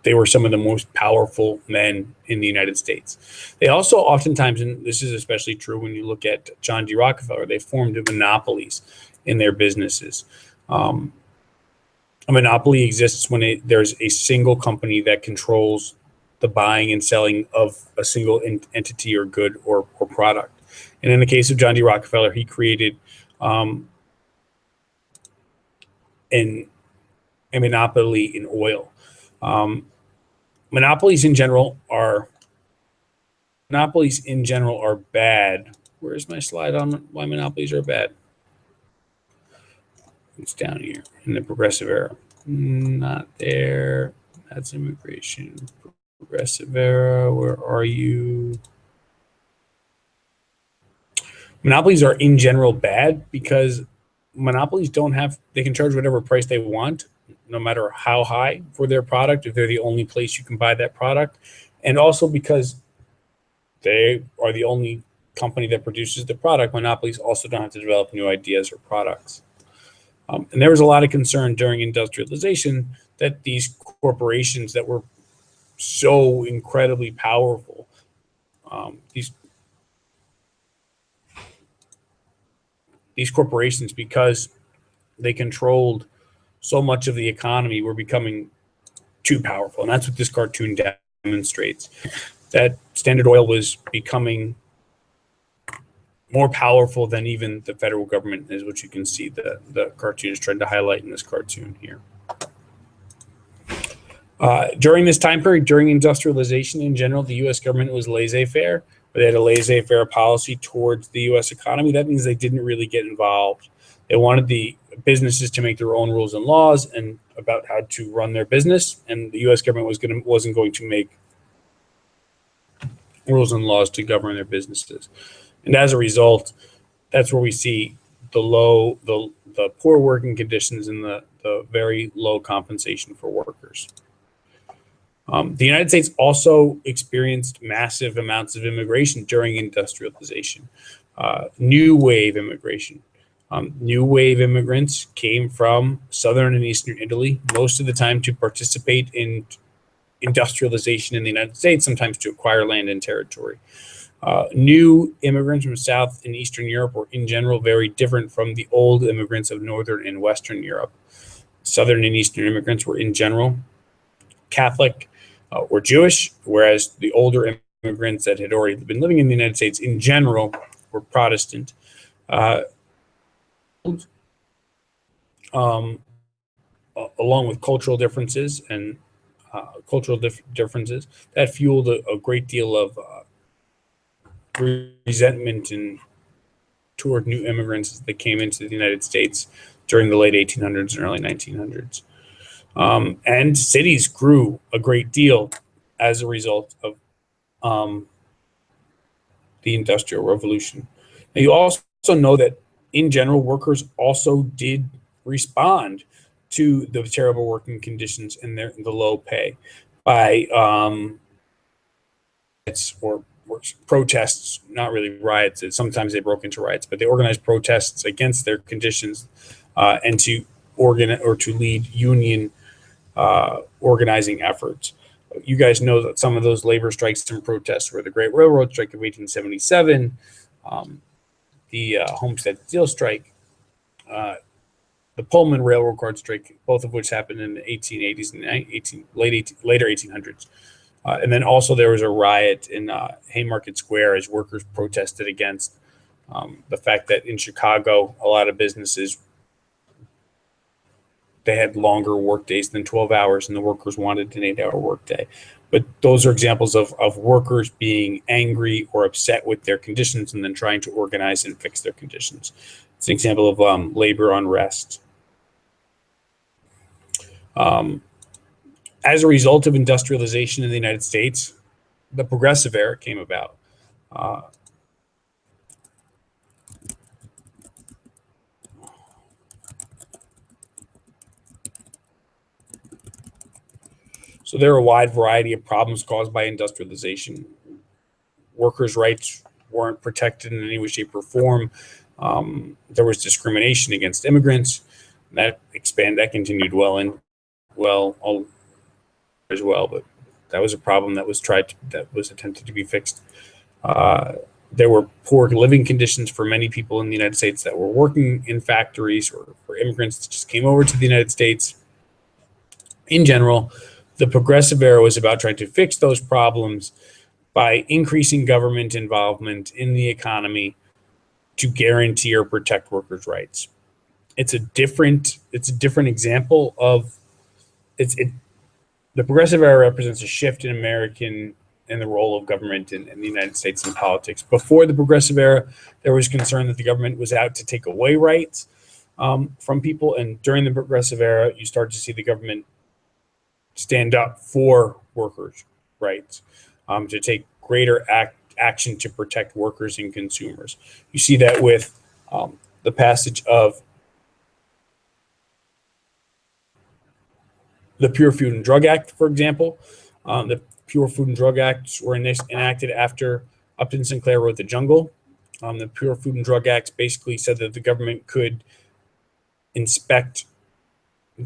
they were some of the most powerful men in the United States. They also oftentimes, and this is especially true when you look at John D. Rockefeller, they formed monopolies in their businesses. A monopoly exists when there's a single company that controls the buying and selling of a single entity or good or product. And in the case of John D. Rockefeller, he created a monopoly in oil. Monopolies in general are bad Where's my slide on why monopolies are bad? It's down here in the progressive era. Not there. That's immigration. Progressive era. Where are you? Monopolies are in general bad because monopolies they can charge whatever price they want, no matter how high for their product, if they're the only place you can buy that product. And also because they are the only company that produces the product, monopolies also don't have to develop new ideas or products. And there was a lot of concern during industrialization that these corporations that were so incredibly powerful, these corporations, because they controlled so much of the economy, were becoming too powerful. And that's what this cartoon demonstrates, that Standard Oil was becoming more powerful than even the federal government, is what you can see the cartoon is trying to highlight in this cartoon here. During this time period, during industrialization in general, the U.S. government was laissez-faire. They had a laissez-faire policy towards the U.S. economy. That means they didn't really get involved. They wanted the businesses to make their own rules and laws and about how to run their business, and the U.S. government wasn't going to make rules and laws to govern their businesses. And as a result, that's where we see the poor working conditions and the very low compensation for workers. The United States also experienced massive amounts of immigration during industrialization. New wave immigration. New wave immigrants came from southern and eastern Italy, most of the time to participate in industrialization in the United States, sometimes to acquire land and territory. New immigrants from South and Eastern Europe were in general very different from the old immigrants of Northern and Western Europe. Southern and Eastern immigrants were in general Catholic or Jewish, whereas the older immigrants that had already been living in the United States in general were Protestant. Along with cultural differences and differences that fueled a great deal of resentment and toward new immigrants that came into the United States during the late 1800s and early 1900s. And cities grew a great deal as a result of the Industrial Revolution. Now, you also know that in general, workers also did respond to the terrible working conditions and the low pay by or protests, not really riots. Sometimes they broke into riots, but they organized protests against their conditions and to organize or to lead union organizing efforts. You guys know that some of those labor strikes and protests were the Great Railroad Strike of 1877, the Homestead Steel Strike, the Pullman Railroad Car Strike, both of which happened in the 1880s and later 1800s. And then also there was a riot in Haymarket Square as workers protested against the fact that in Chicago, a lot of businesses, they had longer work days than 12 hours, and the workers wanted an 8-hour workday. But those are examples of workers being angry or upset with their conditions and then trying to organize and fix their conditions. It's an example of labor unrest. As a result of industrialization in the United States, the Progressive Era came about. So there are a wide variety of problems caused by industrialization. Workers' rights weren't protected in any way, shape, or form. There was discrimination against immigrants. That continued as well, but that was a problem that was attempted to be fixed. There were poor living conditions for many people in the United States that were working in factories, or for immigrants that just came over to the United States. In general, the Progressive Era was about trying to fix those problems by increasing government involvement in the economy to guarantee or protect workers' rights. It's a different example of the Progressive Era represents a shift in American and the role of government in the United States in politics. Before the Progressive Era, there was concern that the government was out to take away rights from people. And during the Progressive Era, you start to see the government stand up for workers' rights, to take greater action to protect workers and consumers. You see that with the passage of the Pure Food and Drug Act, for example. The Pure Food and Drug Acts were enacted after Upton Sinclair wrote The Jungle. The Pure Food and Drug Acts basically said that the government could inspect,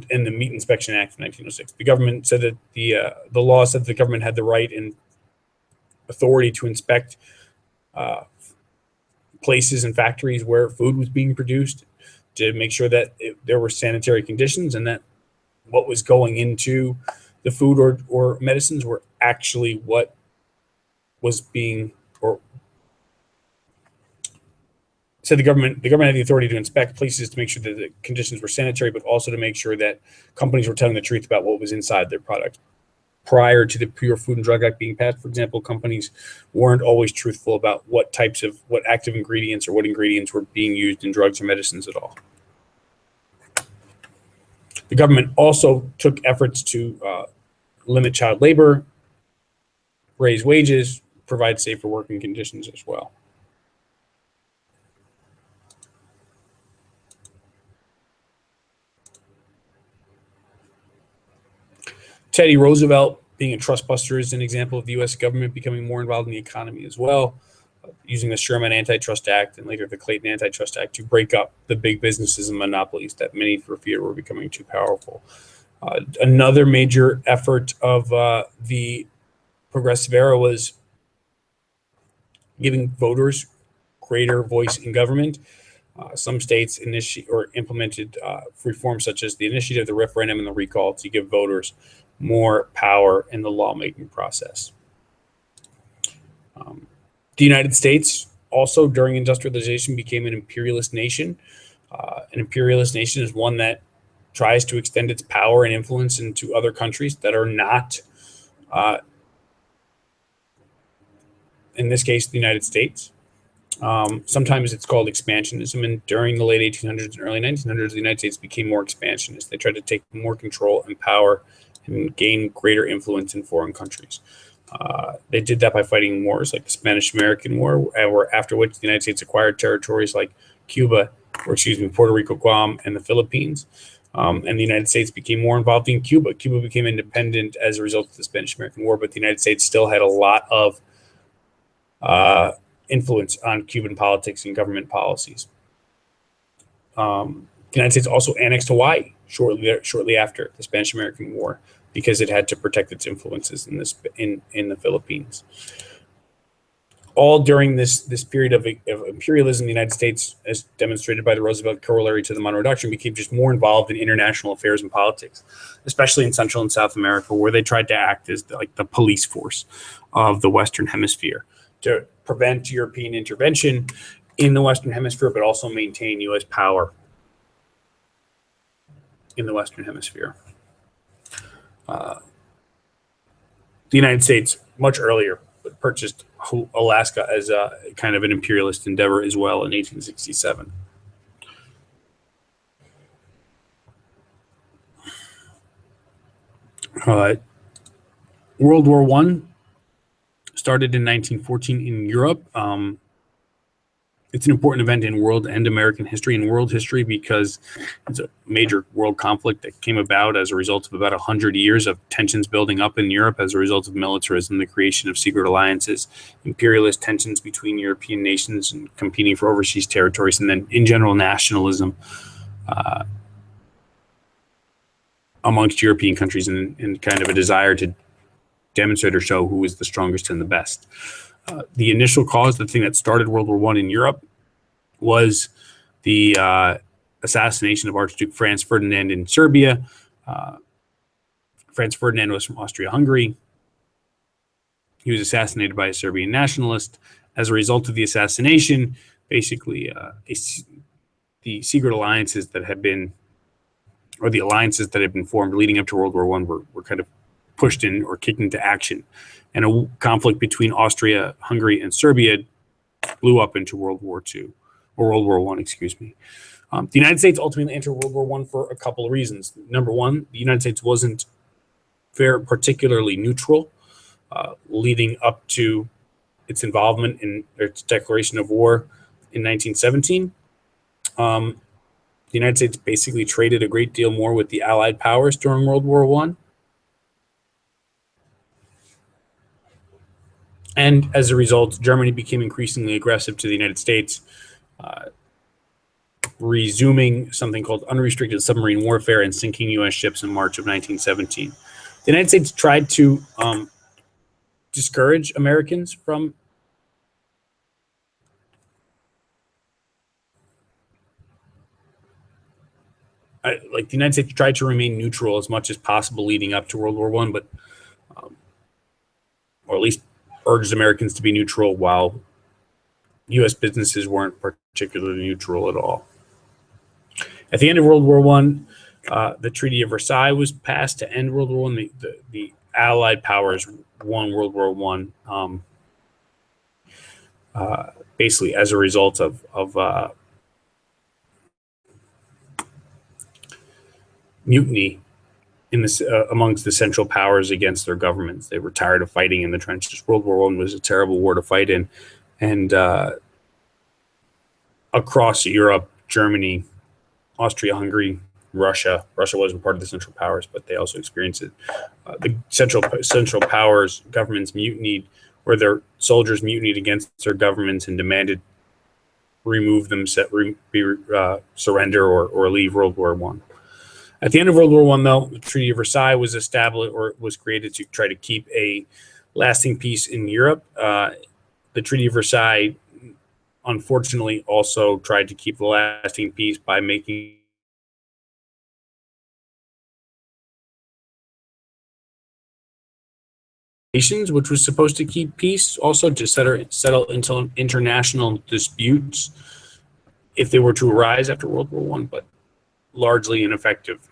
in the Meat Inspection Act of 1906. The government said that the law said the government had the right and authority to inspect places and factories where food was being produced, to make sure that there were sanitary conditions and that what was going into the food or medicines were actually what was being, or said the government had the authority to inspect places to make sure that the conditions were sanitary, but also to make sure that companies were telling the truth about what was inside their products. Prior to the Pure Food and Drug Act being passed, for example, companies weren't always truthful about what active ingredients or what ingredients were being used in drugs or medicines at all. The government also took efforts to limit child labor, raise wages, provide safer working conditions as well. Teddy Roosevelt, being a trust buster, is an example of the U.S. government becoming more involved in the economy as well, using the Sherman Antitrust Act and later the Clayton Antitrust Act to break up the big businesses and monopolies that many feared were becoming too powerful. Another major effort of the Progressive Era was giving voters greater voice in government. Some states implemented reforms such as the initiative, the referendum, and the recall to give voters more power in the lawmaking process. The United States also, during industrialization, became an imperialist nation. An imperialist nation is one that tries to extend its power and influence into other countries that are not, in this case, the United States. Sometimes it's called expansionism, and during the late 1800s and early 1900s, the United States became more expansionist. They tried to take more control and power and gain greater influence in foreign countries. They did that by fighting wars like the Spanish-American War, after which the United States acquired territories like Puerto Rico, Guam, and the Philippines. And the United States became more involved in Cuba. Cuba became independent as a result of the Spanish-American War, but the United States still had a lot of influence on Cuban politics and government policies. The United States also annexed Hawaii shortly after the Spanish-American War because it had to protect its influences in the Philippines. All during this period of imperialism, the United States, as demonstrated by the Roosevelt corollary to the Monroe Doctrine, became just more involved in international affairs and politics, especially in Central and South America, where they tried to act as the police force of the Western Hemisphere to prevent European intervention in the Western Hemisphere, but also maintain U.S. power in the Western Hemisphere. The United States, much earlier, purchased Alaska as a kind of an imperialist endeavor as well in 1867. World War I started in 1914 in Europe. It's an important event in world and American history and world history because it's a major world conflict that came about as a result of about 100 years of tensions building up in Europe as a result of militarism, the creation of secret alliances, imperialist tensions between European nations and competing for overseas territories, and then in general nationalism amongst European countries and kind of a desire to demonstrate or show who is the strongest and the best. The initial cause, the thing that started World War I in Europe, was the assassination of Archduke Franz Ferdinand in Serbia. Franz Ferdinand was from Austria-Hungary. He was assassinated by a Serbian nationalist. As a result of the assassination, basically the secret alliances that had been, or the alliances that had been formed leading up to World War I were kind of pushed in or kicked into action. And a conflict between Austria, Hungary, and Serbia blew up into World War II, or World War I, excuse me. The United States ultimately entered World War I for a couple of reasons. Number one, the United States wasn't very particularly neutral leading up to its involvement in its declaration of war in 1917. The United States basically traded a great deal more with the Allied powers during World War I. And as a result, Germany became increasingly aggressive to the United States, resuming something called unrestricted submarine warfare and sinking U.S. ships in March of 1917. The United States tried to discourage Americans from the United States tried to remain neutral as much as possible leading up to World War I, but or at least urged Americans to be neutral while U.S. businesses weren't particularly neutral at all. At the end of World War I, the Treaty of Versailles was passed to end World War I. The Allied powers won World War I basically as a result of mutiny in this amongst the Central Powers against their governments. They were tired of fighting in the trenches. World War I was a terrible war to fight in, and across Europe, Germany, Austria-Hungary, Russia wasn't part of the Central Powers, but they also experienced it. The Central Powers governments mutinied, where their soldiers mutinied against their governments and demanded surrender or leave World War I. At the end of World War I, though, the Treaty of Versailles was established or was created to try to keep a lasting peace in Europe. The Treaty of Versailles, unfortunately, also tried to keep the lasting peace by making nations, which was supposed to keep peace, also to settle international disputes if they were to arise after World War I, but largely ineffective.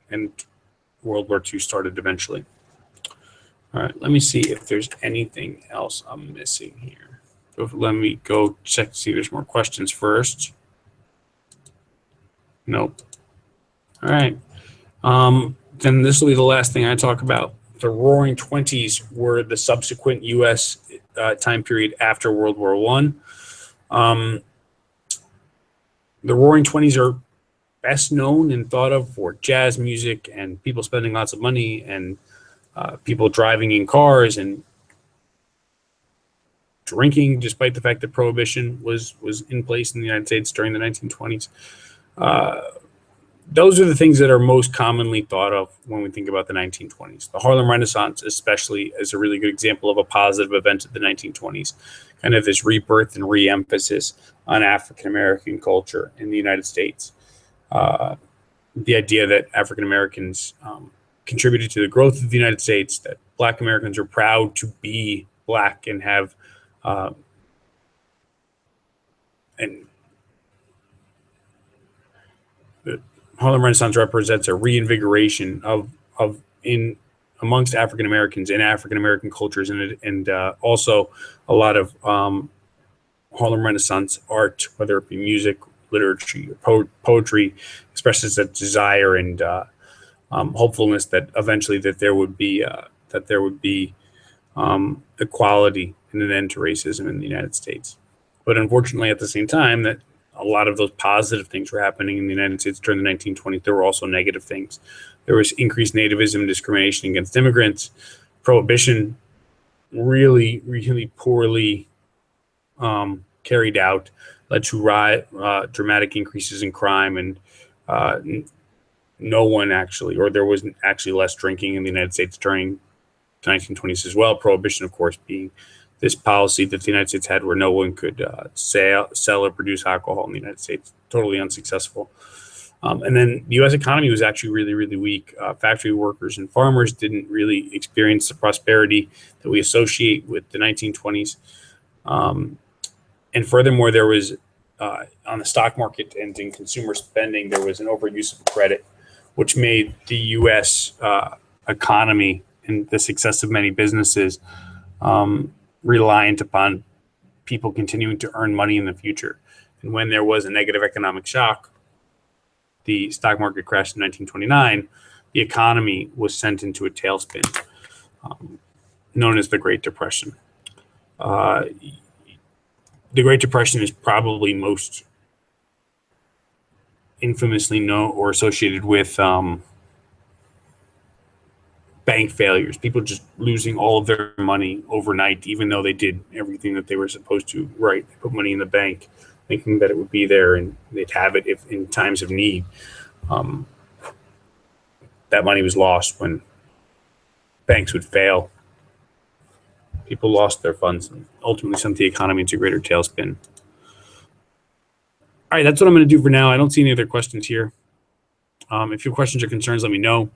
And World War II started eventually. All right, let me see if there's anything else I'm missing here. Let me go check to see if there's more questions first. Nope. All right. Then this will be the last thing I talk about. The Roaring Twenties were the subsequent U.S. Time period after World War I. The Roaring Twenties are best known and thought of for jazz music and people spending lots of money and people driving in cars and drinking, despite the fact that prohibition was in place in the United States during the 1920s. Those are the things that are most commonly thought of when we think about the 1920s. The Harlem Renaissance, especially, is a really good example of a positive event of the 1920s, kind of this rebirth and re-emphasis on African American culture in the United States. The idea that African Americans contributed to the growth of the United States, that Black Americans are proud to be Black and have and the Harlem Renaissance represents a reinvigoration of in amongst African Americans in African American cultures, and also a lot of Harlem Renaissance art, whether it be music, literature, or poetry, expresses that desire and hopefulness that eventually that there would be equality and an end to racism in the United States. But unfortunately, at the same time, that a lot of those positive things were happening in the United States during the 1920s. There were also negative things. There was increased nativism, discrimination against immigrants, prohibition, really, really poorly carried out, led to dramatic increases in crime, and no one actually, or there was actually less drinking in the United States during the 1920s as well. Prohibition, of course, being this policy that the United States had where no one could sell or produce alcohol in the United States. Totally unsuccessful. And then the U.S. economy was actually really, really weak. Factory workers and farmers didn't really experience the prosperity that we associate with the 1920s. And furthermore, there was on the stock market and in consumer spending, there was an overuse of credit, which made the U.S. Economy and the success of many businesses reliant upon people continuing to earn money in the future. And when there was a negative economic shock, the stock market crashed in 1929, the economy was sent into a tailspin, known as the Great Depression. The Great Depression is probably most infamously known or associated with bank failures, people just losing all of their money overnight, even though they did everything that they were supposed to. Right, they put money in the bank, thinking that it would be there and they'd have it if in times of need. That money was lost when banks would fail. People lost their funds and ultimately sent the economy into a greater tailspin. All right, that's what I'm going to do for now. I don't see any other questions here. If you have questions or concerns, let me know.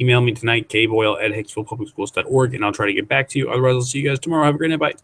Email me tonight, kboyle@hicksvillepublicschools.org, and I'll try to get back to you. Otherwise, I'll see you guys tomorrow. Have a great night. Bye.